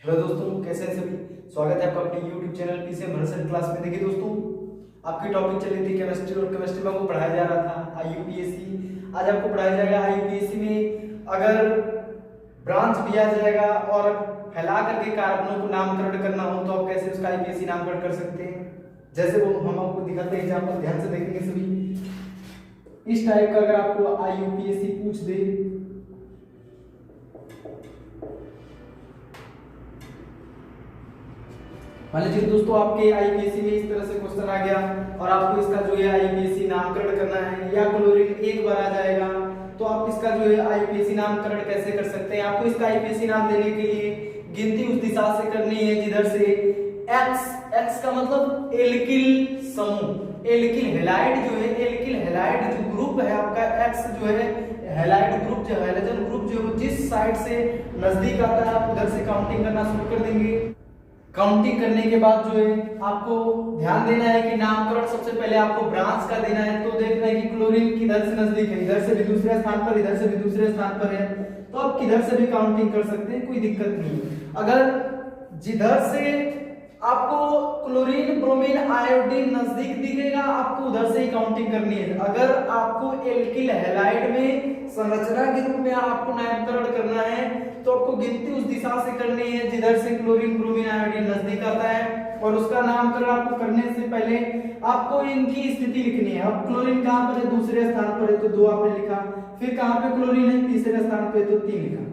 Hello दोस्तों, कैसे हैं सभी। स्वागत है आपका अपने YouTube चैनल पीसीएम भरसक क्लास में। देखिए दोस्तों, आपकी टॉपिक चल रही थी केमिस्ट्री और केमिस्ट्री में आपको पढ़ाया जा रहा था IUPAC। आज आपको पढ़ाया जाएगा IUPAC में अगर ब्रांच दिया जाएगा और फैला करके कार्बनों को नामकरण करना हो तो आप कैसे उसका IUPAC नामकरण कर सकते हैं। जैसे वो हम आपको दिखाते हैं, एग्जाम्पल ध्यान से देखेंगे सभी। इस टाइप का अगर आपको IUPAC पूछ दे, मान लीजिए दोस्तों आपके IUPAC में इस तरह से क्वेश्चन आ गया और आपको इसका जो है IUPAC नामकरण करना है, या क्लोरीन एक बार आ जाएगा तो आप इसका जो है IUPAC नामकरण कैसे कर सकते हैं। आपको इसका IUPAC नाम देने के लिए गिनती उस दिशा से करनी है जिधर से X का मतलब एल्किल समूह, एल्किल हैलाइड जो है, एल्किल हैलाइड जो ग्रुप है आपका X जो है, हैलाइड ग्रुप जो हैलोजन ग्रुप जो जिस साइड से नजदीक आता है आप उधर से काउंटिंग करना शुरू कर देंगे। काउंटिंग करने के बाद जो है आपको ध्यान देना है कि नामकरण सबसे पहले आपको ब्रांच का देना है। तो देखना है कि क्लोरीन किधर से नजदीक है, इधर से भी दूसरे स्थान पर, इधर से भी दूसरे स्थान पर है, तो आप किधर से भी काउंटिंग कर सकते हैं, कोई दिक्कत नहीं। अगर जिधर से आपको क्लोरीन ब्रोमीन आयोडीन नजदीक दिखेगा आपको उधर से ही काउंटिंग करनी है। अगर आपको एल्किल हैलाइड में संरचना के रूप में आपको नामकरण करना है तो आपको गिनती उस दिशा से करनी है जिधर से क्लोरीन ब्रोमीन आयोडीन नजदीक आता है, और उसका नामकरण आपको करने से पहले आपको इनकी स्थिति लिखनी है। अब क्लोरीन कहां पर है, दूसरे स्थान पर है तो 2 आपने लिखा, फिर कहां पे क्लोरीन है, तीसरे स्थान पे तो 3 लिखा।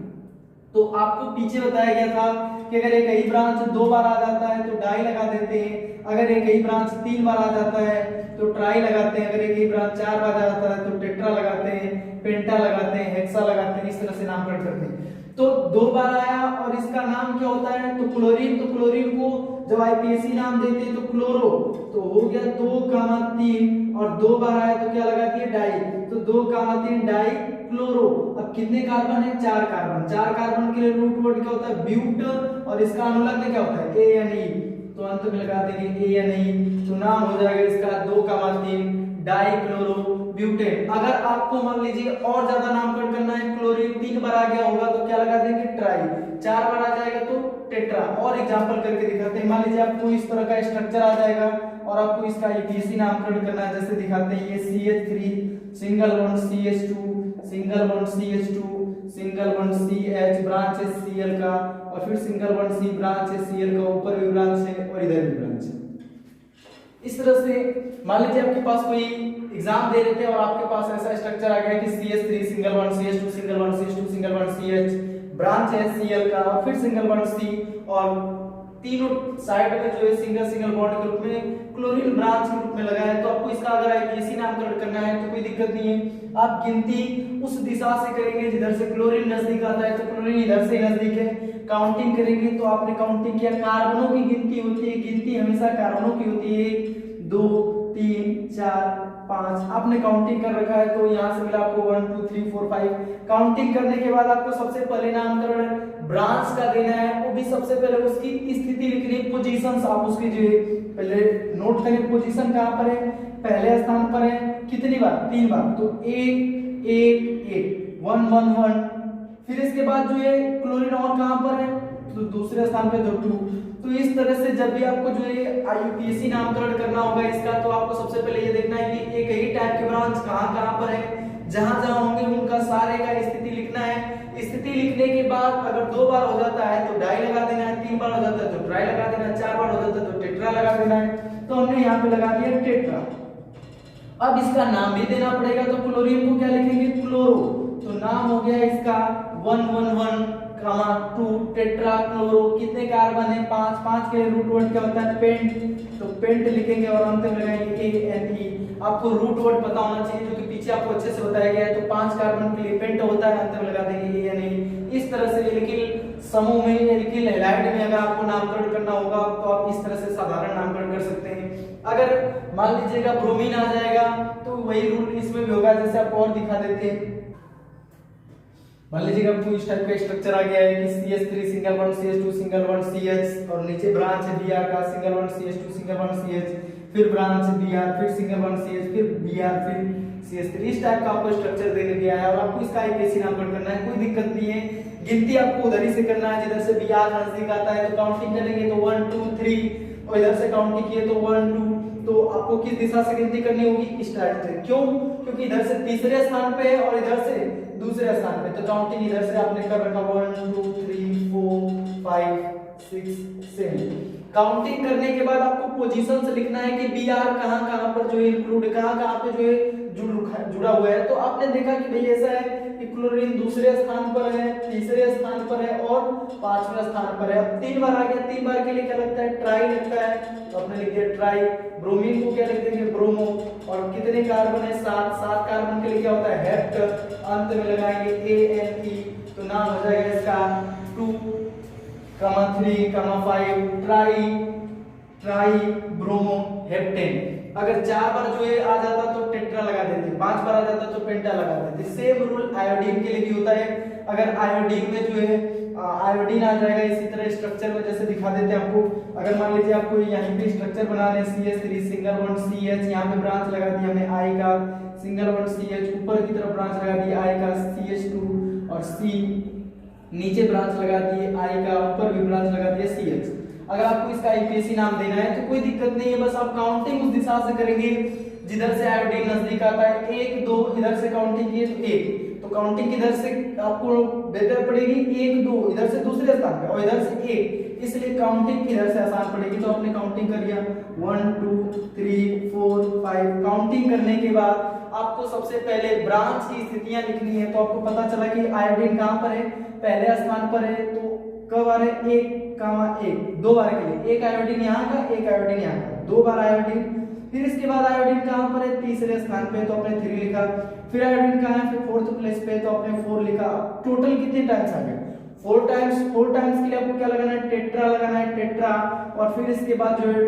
तो आपको पीछे बताया गया था कि अगर एक ही ब्रांच 2 बार आ जाता है तो डाई लगा देते हैं, अगर एक ही ब्रांच 3 बार आ जाता है तो ट्राई लगाते हैं, अगर एक ही ब्रांच 4 बार आ जाता है तो टेट्रा लगाते हैं, पेंटा लगाते हैं, हेक्सा लगाते हैं, इस तरह से नामकरण करते हैं। तो 2 बार आया और इसका नाम क्या होता है, तो क्लोरीन, तो क्लोरीन को जब IUPAC नाम देते हैं तो क्लोरो, तो हो गया 2,3, और 2 बार आया तो क्या लगा दिए, डाई, तो 2,3 डाई क्लोरो। अब कितने कार्बन है, 4 कार्बन। 4 कार्बन के लिए रूट वर्ड क्या होता है, ब्यूट, और इसका अनुलग्न क्या होता है, ANE, तो अंत में लगा देंगे ANE, तो नाम हो जाएगा इसका 2,3 डाइक्लोरो ब्यूटेन। अगर आपको मान लीजिए और ज्यादा नामकरण करना है, क्लोरीन 3 बार आ गया होगा तो क्या लगा देंगे, ट्राई, 4 बार आ जाएगा तो टेट्रा। और एग्जांपल करके दिखाते हैं, मान लीजिए आपको इस तरह का स्ट्रक्चर आ जाएगा और आपको इसका IUPAC नामकरण करना है। जैसे दिखाते हैं, ये CH3 single bond CH2 single bond CH2 single bond CH, branch है Cl का, और फिर सिंगल बॉन्ड C, ब्रांच है Cl का, ऊपर भी ब्रांच है और इधर भी ब्रांच है। इस तरह से मान लीजिए आपके पास कोई एग्जाम दे रहे थे और आपके पास ऐसा स्ट्रक्चर आ गया कि CH3 single bond CH2 single bond CH2 single bond CH, branch है Cl का, और फिर सिंगल बॉन्ड C, और तीनों साइड में जो है सिंगल सिंगल बॉन्ड के रूप में क्लोरीन ब्रांच के रूप में लगा है। तो आपको इसका अगर IUPAC नामकरण करना है तो कोई दिक्कत नहीं है, आप गिनती उस दिशा से करेंगे जिधर से क्लोरीन नजदीक आता है, तो क्लोरीन इधर से नजदीक है, काउंटिंग करेंगे तो आपने काउंटिंग किया, कार्बनों की गिनती होती है, गिनती हमेशा कार्बनों की होती है, 2 3 4 5 आपने काउंटिंग कर रखा है तो यहाँ से मिला आपको 1 2 3 4 5। काउंटिंग करने के बाद आपको सबसे पहले नामकरण ब्रांच का देना है, वो भी सबसे पहले उसकी स्थिति लिखनी है, पोजीशंस आप उसकी जो पहले नोट करें, पोजीशन कहाँ पर है, पहले स्थान पर है, कितनी बार, 3 बार, तो 1 1 1 1 1 1। फिर इसके बाद जो है क्लोरीन और कहाँ पर है, तो दूसरे स्थान पे 2। तो इस तरह से जब भी आपको जो है IUPAC नामकरण करना होगा इसका, तो आपको सबसे पहले ये देखना है कि एक ही टाइप के ब्रांच कहाँ कहाँ पर है, जहां जहां होंगे उनका सारे का स्थिति लिखना है। स्थिति लिखने के बाद अगर 2 बार हो जाता है तो डाई लगा देना है, 3 बार हो जाता है तो ट्राई लगा देना है, 4 बार हो जाता है तो टेट्रा लगा देना है। तो हमने यहाँ पे लगा दिया टेट्रा। अब इसका नाम भी देना पड़ेगा, तो क्लोरीन को क्या लिखेंगे, क्लोरो, तो नाम हो गया इसका 111,2 टेट्रा क्लोरो। कितने कार्बन है, 5, 5 के रूट वर्ड क्या होता है, पेंट, तो पेंट लिखेंगे और अंत में लगाएंगे ANE। आपको रूट वर्ड पता होना चाहिए जो कि पीछे आपको अच्छे से बताया गया है, तो 5 कार्बन के लिए पेंट होता है, अंत में लगा देंगे ANE। इस तरह से एल्किल समूह में, एल्किल हैलाइड में अगर आपको नामकरण करना होगा तो आप इस तरह से साधारण नामकरण कर सकते हैं। अगर मान लीजिएगा ब्रोमीन आ जाएगा तो वही रूल इसमें भी होगा, जैसे आप और दिखा देते हैं। मान लीजिएगा आपको इस टाइप का स्ट्रक्चर आ गया है कि CH3 single bond CH2 single bond CH, और नीचे ब्रांच है Br का, single bond CH2 single bond CH, फिर ब्रांच Br, फिर सिंगल बॉन्ड CH, फिर Br, फिर CH3। इस टाइप का आपको स्ट्रक्चर देने दिया है और आपको इसका IUPAC नामकरण करना है, कोई दिक्कत नहीं है। गिनती आपको उधर ही से करना है, जिधर से बी आर नजदीक आता है तो काउंटिंग करेंगे तो 1 2 3 और इधर से काउंटिंग किए तो 1 2, तो आपको किस दिशा से गिनती करनी होगी, स्टार्ट से। क्यों? क्योंकि इधर से तीसरे स्थान पे है और इधर से दूसरे स्थान पे, तो काउंटिंग इधर से आपने कर रखा 1 2 3 4 5 6 7। काउंटिंग करने के बाद आपको पोजीशन से लिखना है कि बी आर कहां पर जो है इंक्लूड, कहां पे जो है जुड़ा हुआ है। तो आपने देखा कि भाई ऐसा है कि क्लोरीन दूसरे स्थान पर है, तीसरे स्थान पर है और पांचवें स्थान पर है। अब 3 बार आ गया, 3 बार के लिए क्या लगता है, ट्राई लगता है, तो आपने लिख दिया ट्राई। ब्रोमीन को क्या लिख देंगे, ब्रोमो। और कितने कार्बन है, 7 कार्बन के लिए क्या होता है, हेप्ट। अंत में लगाएंगे ANE, तो नाम हो जाएगा इसका 2, 3, 5 ट्राई ब्रोमो हेप्टेन। अगर 4 बार जो है आ जाता तो टेट्रा लगा देते, 5 बार आ जाता तो पेंटा लगा देते। सेम रूल आयोडीन के लिए भी होता है। अगर आयोडीन में जो है आयोडीन आ जाएगा इसी तरह स्ट्रक्चर में, जैसे दिखा देते हैं आपको। अगर मान लीजिए आपको यहीं पे स्ट्रक्चर बना रहे हैं CH3 सिंगल बॉन्ड CH, यहाँ पे ब्रांच लगा दी हमने I का, सिंगल बॉन्ड CH, ऊपर की तरफ ब्रांच लगा दी I का CH2 और C, नीचे ब्रांच लगा दी I का, ऊपर भी ब्रांच लगा दी CH। अगर आपको इसका IUPAC नाम देना है तो कोई दिक्कत नहीं है, बस आप काउंटिंग उस दिशा से करेंगे जिधर से आयोडीन नजदीक आता है। 1 2 इधर से काउंटिंग किए तो 1, तो काउंटिंग किधर से आपको बेहतर पड़ेगी, 1 2 इधर से दूसरे स्थान पे और इधर से 1, इसलिए काउंटिंग किधर से आसान पड़ेगी। तो आपने काउंटिंग कर लिया 1 2 3 4 5। काउंटिंग करने के बाद आपको सबसे पहले ब्रांच की स्थितियां लिखनी है। तो आपको पता चला कि आयोडीन कहां पर है, पहले स्थान पर है। तो कब आ रहे, 1 1, 2 बार के लिए, एक आयोडीन यहाँ का, एक आयोडीन यहाँ का, 2 बार आयोडीन। फिर इसके बाद आयोडीन कहां पर है, तीसरे स्थान पे, तो आपने 3 लिखा। फिर आयोडीन कहां है, फिर 4th प्लेस पे, तो आपने 4 लिखा। टोटल कितने टाइम्स आ गए, 4 टाइम्स। 4 टाइम्स के लिए आपको क्या लगाना है, टेट्रा लगाना है, टेट्रा। और फिर इसके बाद जो है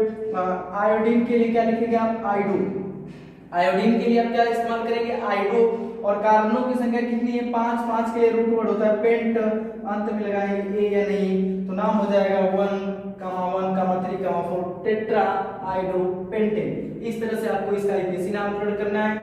आयोडीन के लिए क्या लिखेंगे आप, आइडो। आयोडीन के लिए आप क्या इस्तेमाल करेंगे, आइडो। और कार्बनों की संख्या कितनी है, 5, 5 के लिए रूट वर्ड होता है पेंट, अंत में लगाएंगे ANE, तो नाम हो जाएगा 1, 3, 4 टेट्रा आइडो पेंटेन। इस तरह से आपको इसका IUPAC नामकरण करना है।